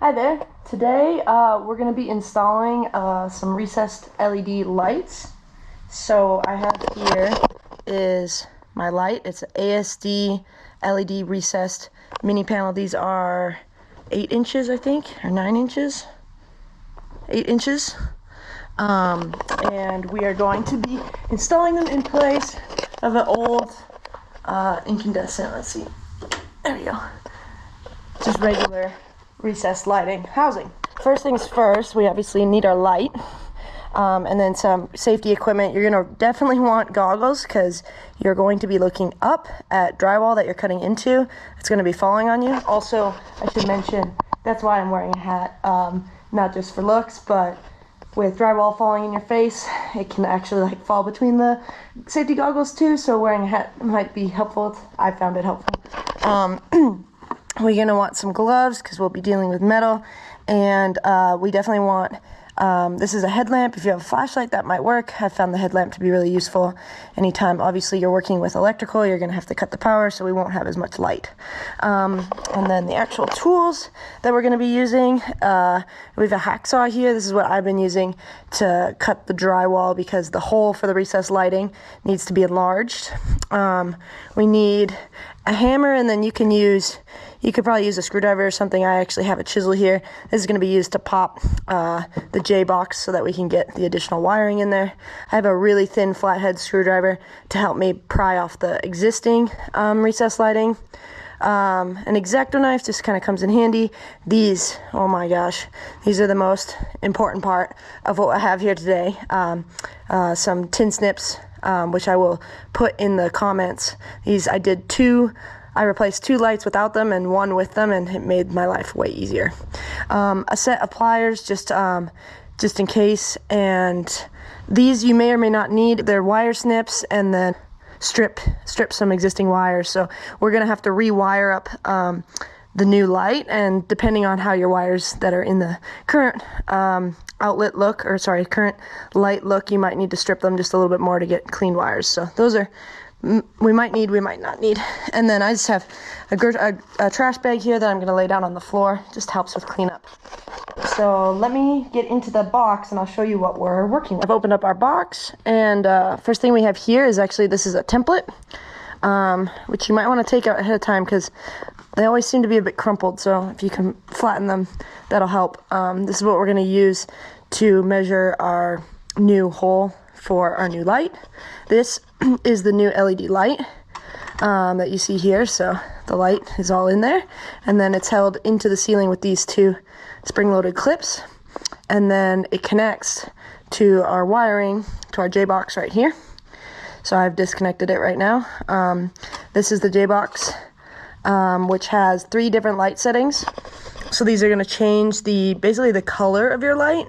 Hi there. Today we're going to be installing some recessed LED lights. So I have here is my light. It's an ASD LED recessed mini panel. These are 8 inches, I think, or 9 inches. 8 inches. And we are going to be installing them in place of an old incandescent. Let's see. There we go. Just regular recessed lighting housing. First things first, we obviously need our light and then some safety equipment. You're going to definitely want goggles because you're going to be looking up at drywall that you're cutting into. It's going to be falling on you. Also, I should mention that's why I'm wearing a hat, not just for looks, but with drywall falling in your face, it can actually fall between the safety goggles too, so wearing a hat might be helpful. I found it helpful. We're going to want some gloves because we'll be dealing with metal, and we definitely want, this is a headlamp. If you have a flashlight, that might work. I found the headlamp to be really useful anytime. Obviously, you're working with electrical, you're going to have to cut the power, so we won't have as much light. And then the actual tools that we're going to be using, we have a hacksaw here. This is what I've been using to cut the drywall because the hole for the recessed lighting needs to be enlarged. We need a hammer, and then you could probably use a screwdriver or something. I actually have a chisel here. This is going to be used to pop the jbox so that we can get the additional wiring in there. I have a really thin flathead screwdriver to help me pry off the existing recessed lighting. An X-Acto knife just kind of comes in handy. These, oh my gosh, these are the most important part of what I have here today. Some tin snips, which I will put in the comments. I replaced 2 lights without them and 1 with them, and it made my life way easier. A set of pliers just in case, and these you may or may not need. They're wire snips, and then strip some existing wires. So we're gonna have to rewire up the new light, and depending on how your wires that are in the current current light look, you might need to strip them just a little bit more to get clean wires. So those are we might need, we might not need. And then I just have a trash bag here that I'm going to lay down on the floor. Just helps with cleanup. So let me get into the box and I'll show you what we're working with. I've opened up our box, and first thing we have here is actually, this is a template, which you might want to take out ahead of time because they always seem to be a bit crumpled. So if you can flatten them, that'll help. This is what we're going to use to measure our new hole for our new light. This is the new LED light that you see here. So the light is all in there, and then it's held into the ceiling with these 2 spring-loaded clips, and then it connects to our wiring, to our jbox right here. So I've disconnected it right now. This is the jbox, which has 3 different light settings. So these are going to change basically the color of your light.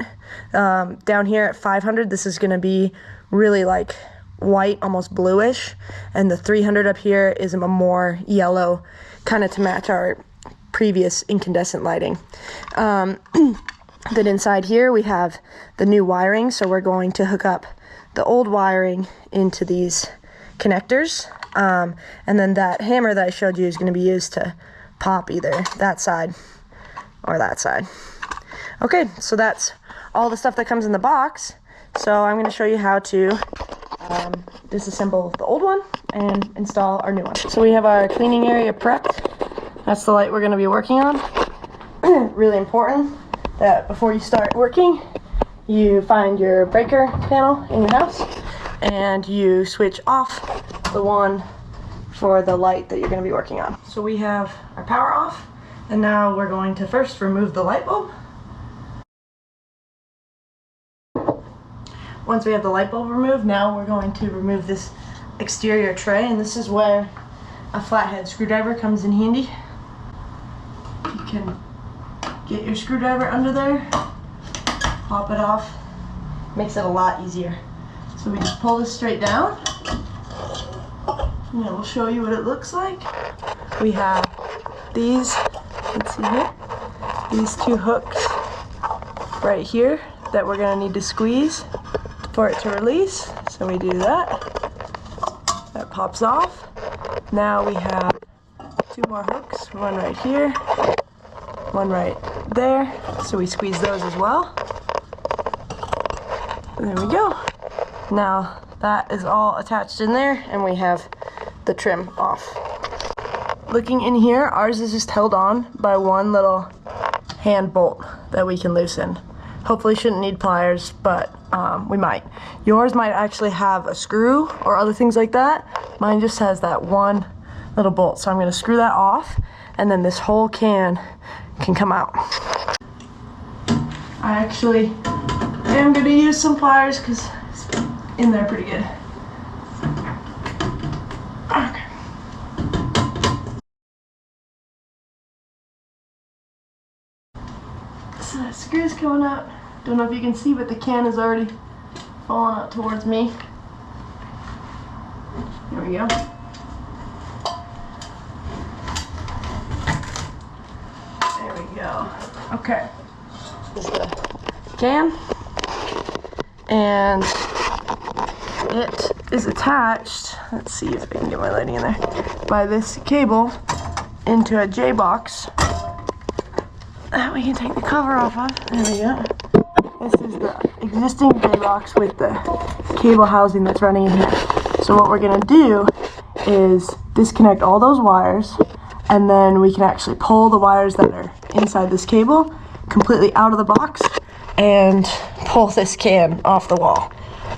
Down here at 500, this is going to be really like white, almost bluish, and the 300 up here is a more yellow, kind of to match our previous incandescent lighting. Then inside here we have the new wiring, so we're going to hook up the old wiring into these connectors, and then that hammer that I showed you is going to be used to pop either that side or that side. Okay, so that's all the stuff that comes in the box. So I'm going to show you how to disassemble the old one and install our new one. So we have our cleaning area prepped. That's the light we're going to be working on. Really important that before you start working, you find your breaker panel in your house and you switch off the one for the light that you're going to be working on. So we have our power off, and now we're going to first remove the light bulb. Once we have the light bulb removed, now we're going to remove this exterior tray, and this is where a flathead screwdriver comes in handy. You can get your screwdriver under there, pop it off, makes it a lot easier. So we just pull this straight down, and we'll show you what it looks like. We have these, let's see here, these 2 hooks right here that we're going to need to squeeze for it to release. So we do that. That pops off. Now we have 2 more hooks, one right here, one right there, so we squeeze those as well. There we go. Now that is all attached in there, and we have the trim off. Looking in here, ours is just held on by one little hand bolt that we can loosen. Hopefully shouldn't need pliers, but we might. Yours might actually have a screw or other things like that. Mine just has that one little bolt, so I'm going to screw that off, and then this whole can come out. I actually am going to use some pliers because it's in there pretty good. Okay. So that screw's coming out. Don't know if you can see, but the can is already falling out towards me. There we go. There we go. Okay. This is the can. And it is attached, let's see if I can get my lighting in there, by this cable into a jbox that we can take the cover off of. There we go. This is the existing jbox with the cable housing that's running in here. So what we're going to do is disconnect all those wires, and then we can actually pull the wires that are inside this cable completely out of the box and pull this can off the wall.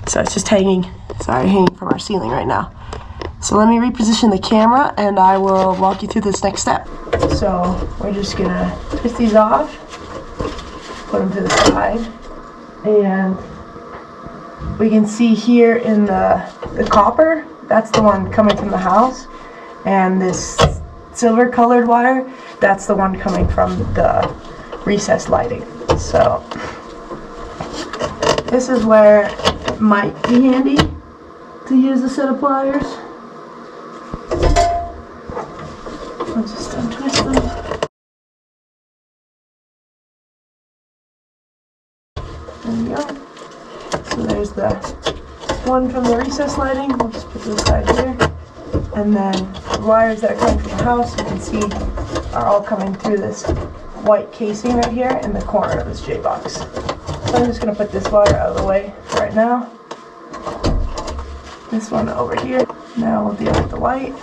So it's just hanging from our ceiling right now. So let me reposition the camera and I will walk you through this next step. So we're just gonna twist these off, put them to the side, and we can see here in the copper, that's the one coming from the house, and this silver colored wire, that's the one coming from the recessed lighting. So this is where it might be handy to use a set of pliers. I'll just untwist them. There we go. So there's the one from the recessed lighting. We'll just put this side here. And then the wires that are coming from the house, you can see, are all coming through this white casing right here in the corner of this jbox. So I'm just going to put this wire out of the way right now. This one over here. Now we'll deal with the white.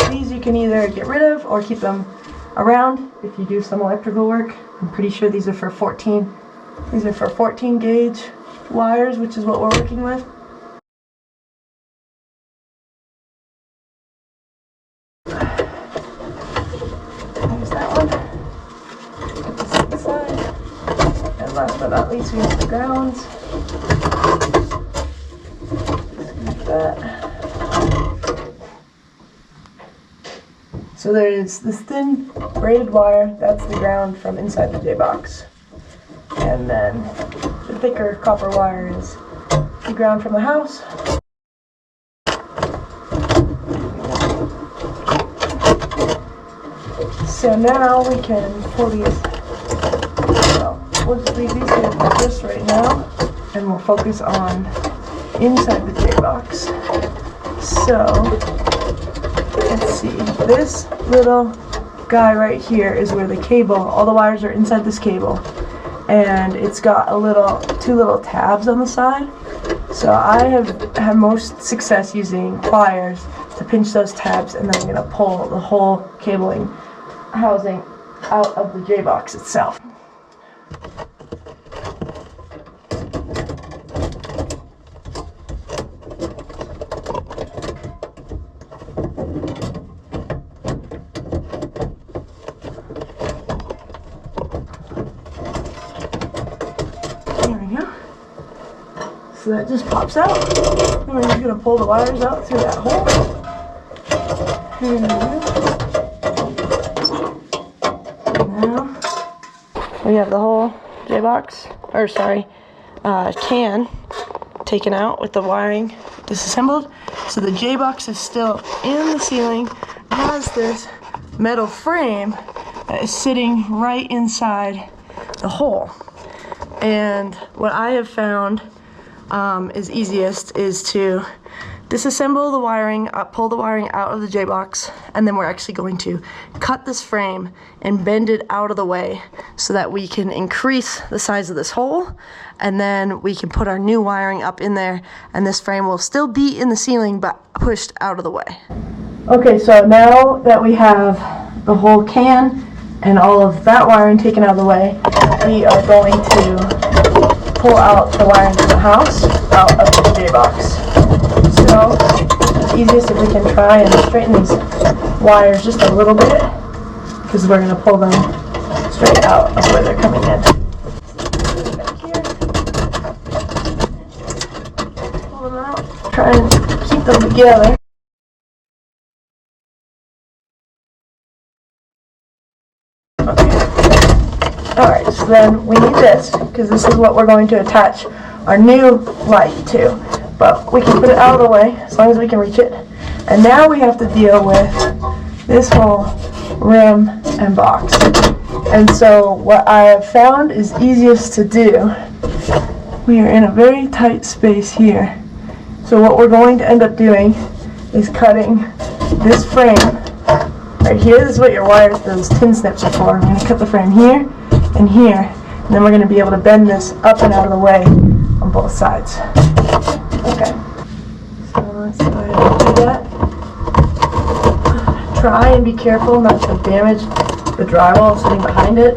These you can either get rid of or keep them around if you do some electrical work. I'm pretty sure these are for 14. These are for 14 gauge wires, which is what we're working with. There's that one. Put this to the side. And last but not least, we have the grounds. Like that. So there's this thin braided wire, that's the ground from inside the jbox. And then the thicker copper wire is the ground from the house. So now we can pull these, well, we'll just leave these here like this right now, and we'll focus on inside the jbox. So, let's see, this little guy right here is where the cable, all the wires are inside this cable, and it's got two little tabs on the side. So I have had most success using pliers to pinch those tabs, and then I'm going to pull the whole cabling housing out of the jbox itself. So that just pops out, and we're just going to pull the wires out through that hole. And now we have the whole can taken out with the wiring disassembled. So the jbox is still in the ceiling. It has this metal frame that is sitting right inside the hole. And what I have found is easiest is to disassemble the wiring, pull the wiring out of the jbox, and then we're actually going to cut this frame and bend it out of the way so that we can increase the size of this hole, and then we can put our new wiring up in there, and this frame will still be in the ceiling but pushed out of the way. Okay, so now that we have the whole can and all of that wiring taken out of the way, we are going to pull out the wiring from the house out of the jbox. So it's easiest if we can try and straighten these wires just a little bit, because we're going to pull them straight out of where they're coming in. Back here. Pull them out. Try and keep them together. Alright, so then we need this, because this is what we're going to attach our new light to. But we can put it out of the way, as long as we can reach it. And now we have to deal with this whole rim and box. And so what I have found is easiest to do, we are in a very tight space here. So what we're going to end up doing is cutting this frame right here. This is what your wires, those tin snips are for. I'm going to cut the frame here and here, and then we're going to be able to bend this up and out of the way on both sides. Okay, so let's go ahead and do that. Try and be careful not to damage the drywall sitting behind it.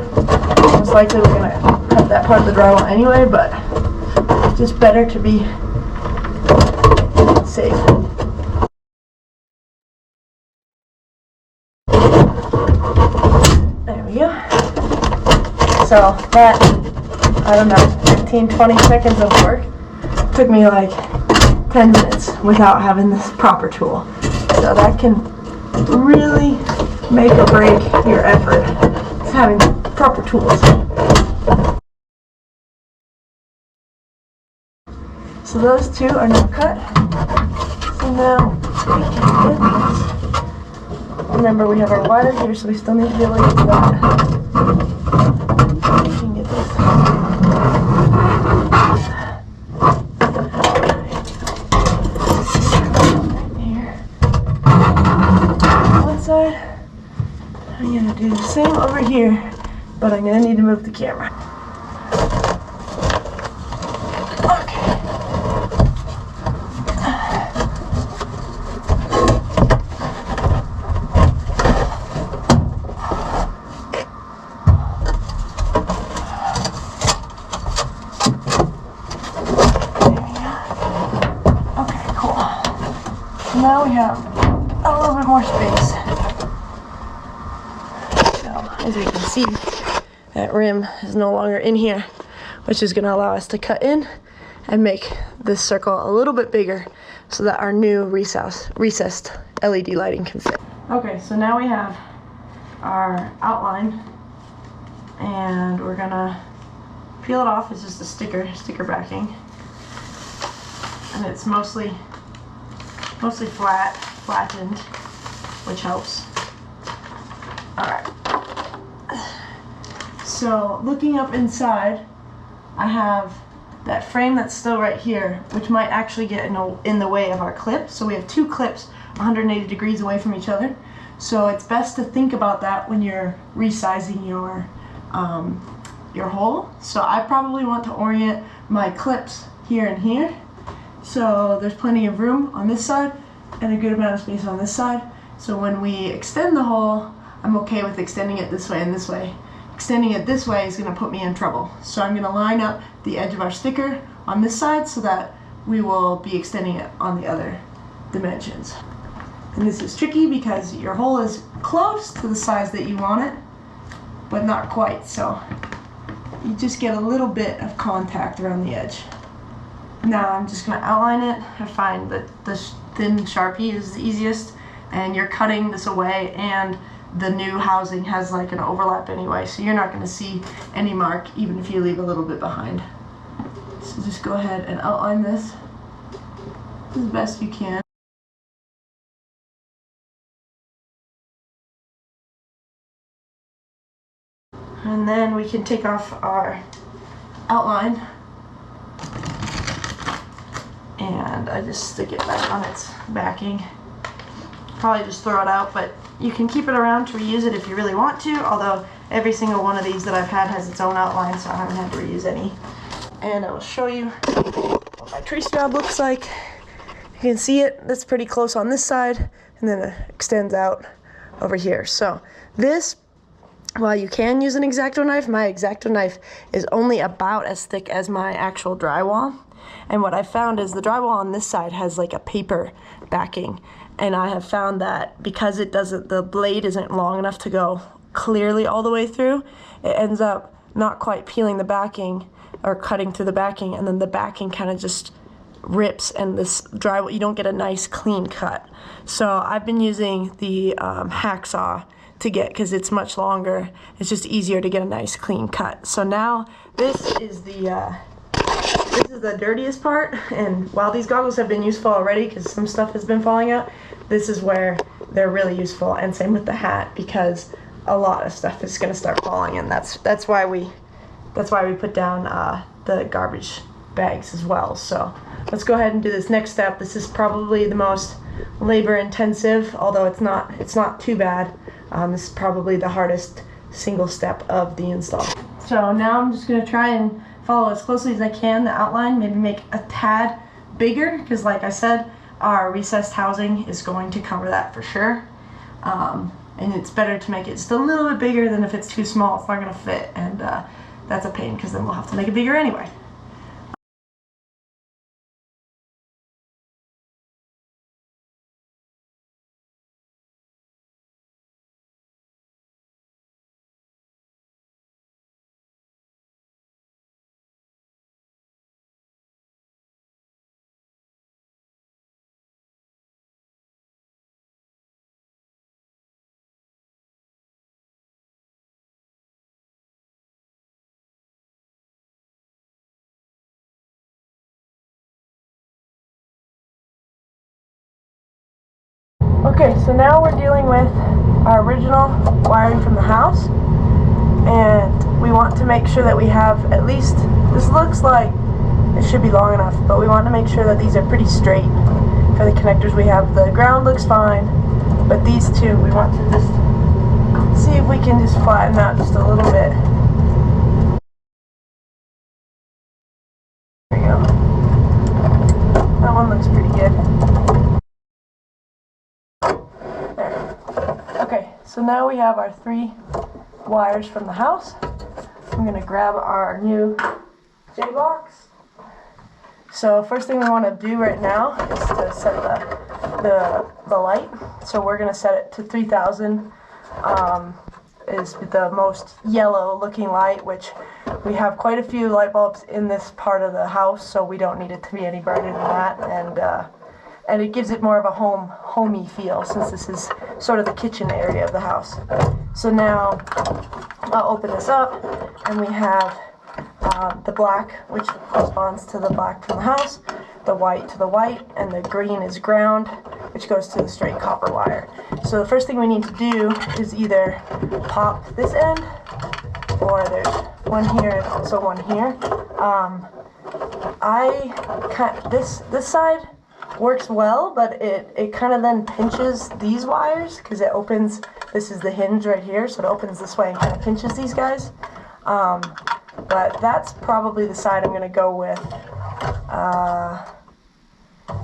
Most likely we're going to cut that part of the drywall anyway, but it's just better to be safe. There we go. So that, I don't know, 15-20 seconds of work took me like 10 minutes without having this proper tool. So that can really make or break your effort, is having proper tools. So those two are now cut. So now we can get this. Remember, we have our wire here, so we still need to be able to get to that. We can get this. Side. I'm going to do the same over here, but I'm going to need to move the camera. Okay. Okay, cool. So now we have a little bit more space. As we can see, that rim is no longer in here, which is going to allow us to cut in and make this circle a little bit bigger so that our new recessed LED lighting can fit. Okay, so now we have our outline, and we're going to peel it off. It's just a sticker backing, and it's mostly flattened, which helps. Alright. So looking up inside, I have that frame that's still right here, which might actually get in the way of our clip. So we have two clips 180 degrees away from each other. So it's best to think about that when you're resizing your hole. So I probably want to orient my clips here and here. So there's plenty of room on this side and a good amount of space on this side. So when we extend the hole, I'm okay with extending it this way and this way. Extending it this way is going to put me in trouble. So I'm going to line up the edge of our sticker on this side so that we will be extending it on the other dimensions. And this is tricky because your hole is close to the size that you want it, but not quite. So you just get a little bit of contact around the edge. Now I'm just going to outline it. I find that the thin Sharpie is the easiest, and you're cutting this away, and the new housing has like an overlap anyway, so you're not going to see any mark even if you leave a little bit behind. So just go ahead and outline this as best you can. And then we can take off our outline and I just stick it back on its backing. Probably just throw it out, but you can keep it around to reuse it if you really want to, although every single one of these that I've had has its own outline, so I haven't had to reuse any. And I will show you what my tree strap looks like. You can see it, that's pretty close on this side, and then it extends out over here. So this, while you can use an X-Acto knife, my X-Acto knife is only about as thick as my actual drywall. And what I found is the drywall on this side has like a paper backing. And I have found that because it doesn't, the blade isn't long enough to go clearly all the way through, it ends up not quite peeling the backing or cutting through the backing, and then the backing kind of just rips, and this drywall, you don't get a nice clean cut. So I've been using the hacksaw to get, because it's much longer, it's just easier to get a nice clean cut. So now this is the dirtiest part, and while these goggles have been useful already because some stuff has been falling out, this is where they're really useful, and same with the hat, because a lot of stuff is going to start falling, and that's why we put down the garbage bags as well. So let's go ahead and do this next step. This is probably the most labor intensive, although it's not too bad. This is probably the hardest single step of the install. So now I'm just going to try and follow as closely as I can the outline, maybe make a tad bigger, because like I said, our recessed housing is going to cover that for sure. And it's better to make it just a little bit bigger than if it's too small, it's not going to fit, and that's a pain because then we'll have to make it bigger anyway. Okay, so now we're dealing with our original wiring from the house, and we want to make sure that we have at least, this looks like it should be long enough, but we want to make sure that these are pretty straight for the connectors we have. The ground looks fine, but these two we want to just see if we can just flatten out just a little bit. There we go. That one looks pretty good. So now we have our 3 wires from the house. I'm going to grab our new jbox. So first thing we want to do right now is to set the light. So we're going to set it to 3000. Is the most yellow looking light, which we have quite a few light bulbs in this part of the house, so we don't need it to be any brighter than that. And it gives it more of a homey feel, since this is sort of the kitchen area of the house. So now I'll open this up, and we have the black, which corresponds to the black from the house, the white to the white, and the green is ground, which goes to the straight copper wire. So the first thing we need to do is either pop this end, or there's one here and also one here. This side works well, but it kind of then pinches these wires, because it opens, this is the hinge right here, so it opens this way and kind of pinches these guys. But that's probably the side I'm going to go with,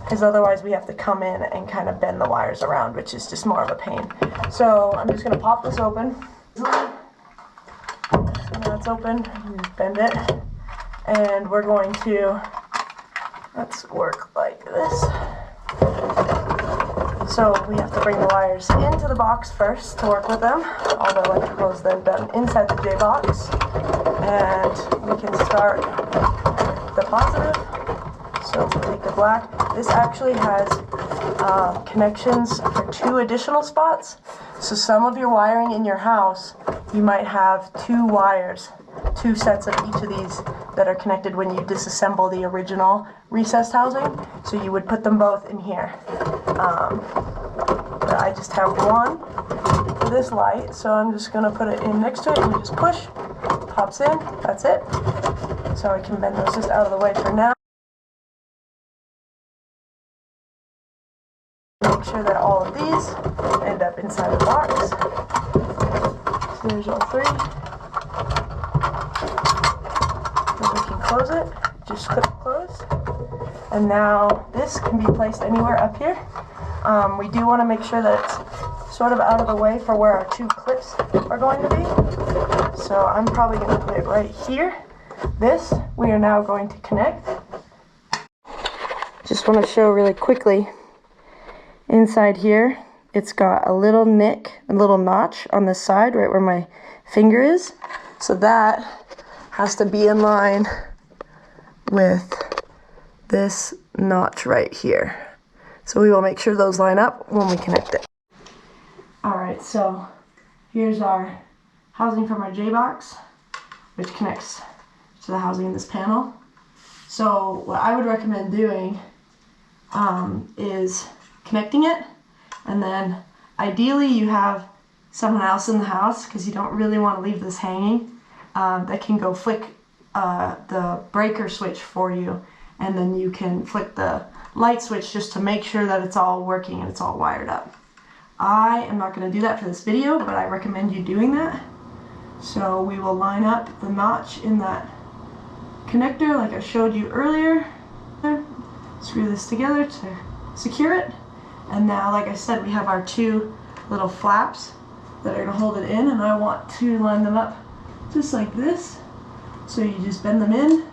because otherwise we have to come in and kind of bend the wires around, which is just more of a pain. So I'm just going to pop this open. So now it's open, bend it, and we're going to, let's work like this. So we have to bring the wires into the box first to work with them. All the electrical is then done inside the jbox. And we can start the positive. So if we take the black, this actually has connections for 2 additional spots. So some of your wiring in your house, you might have 2 wires, 2 sets of each of these that are connected when you disassemble the original recessed housing. So you would put them both in here. But I just have one for this light, so I'm just going to put it in next to it, and you just push, pops in, that's it. So I can bend those just out of the way for now. sure that all of these end up inside the box. So there's all three. Then we can close it. Just clip closed. And now this can be placed anywhere up here. We do want to make sure that it's sort of out of the way for where our two clips are going to be. So I'm probably going to put it right here. This we are now going to connect. Just want to show really quickly, inside here it's got a little nick, a little notch on this side right where my finger is. So that has to be in line with this notch right here. So we will make sure those line up when we connect it. Alright, so here's our housing from our jbox, which connects to the housing in this panel. So what I would recommend doing is connecting it, and then ideally you have someone else in the house, because you don't really want to leave this hanging, that can go flick the breaker switch for you, and then you can flick the light switch just to make sure that it's all working and it's all wired up. I am not going to do that for this video, but I recommend you doing that. So we will line up the notch in that connector like I showed you earlier. Screw this together to secure it. And now, like I said, we have our two little flaps that are going to hold it in, and I want to line them up just like this. So you just bend them in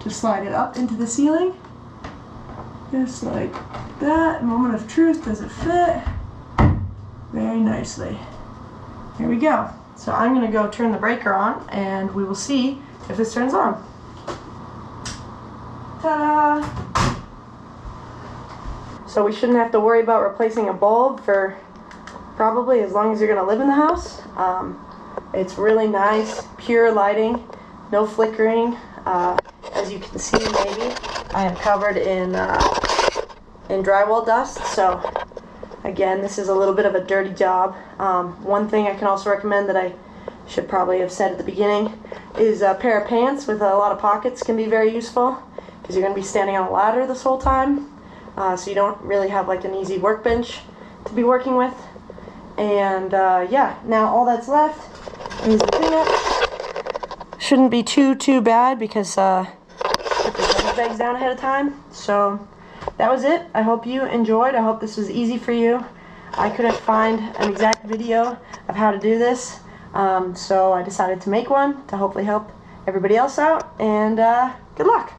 to slide it up into the ceiling. Just like that. Moment of truth. Does it fit? Very nicely. Here we go. So I'm going to go turn the breaker on, and we will see if this turns on. Ta-da! So we shouldn't have to worry about replacing a bulb for probably as long as you're going to live in the house. It's really nice, pure lighting, no flickering. As you can see, maybe I am covered in drywall dust, so again, this is a little bit of a dirty job. One thing I can also recommend that I should probably have said at the beginning is a pair of pants with a lot of pockets can be very useful, because you're going to be standing on a ladder this whole time, so you don't really have like an easy workbench to be working with. And yeah, now all that's left is the cleanup. Shouldn't be too bad, because put the garbage bags down ahead of time. So that was it. I hope you enjoyed. I hope this was easy for you. I couldn't find an exact video of how to do this, so I decided to make one to hopefully help everybody else out, and good luck.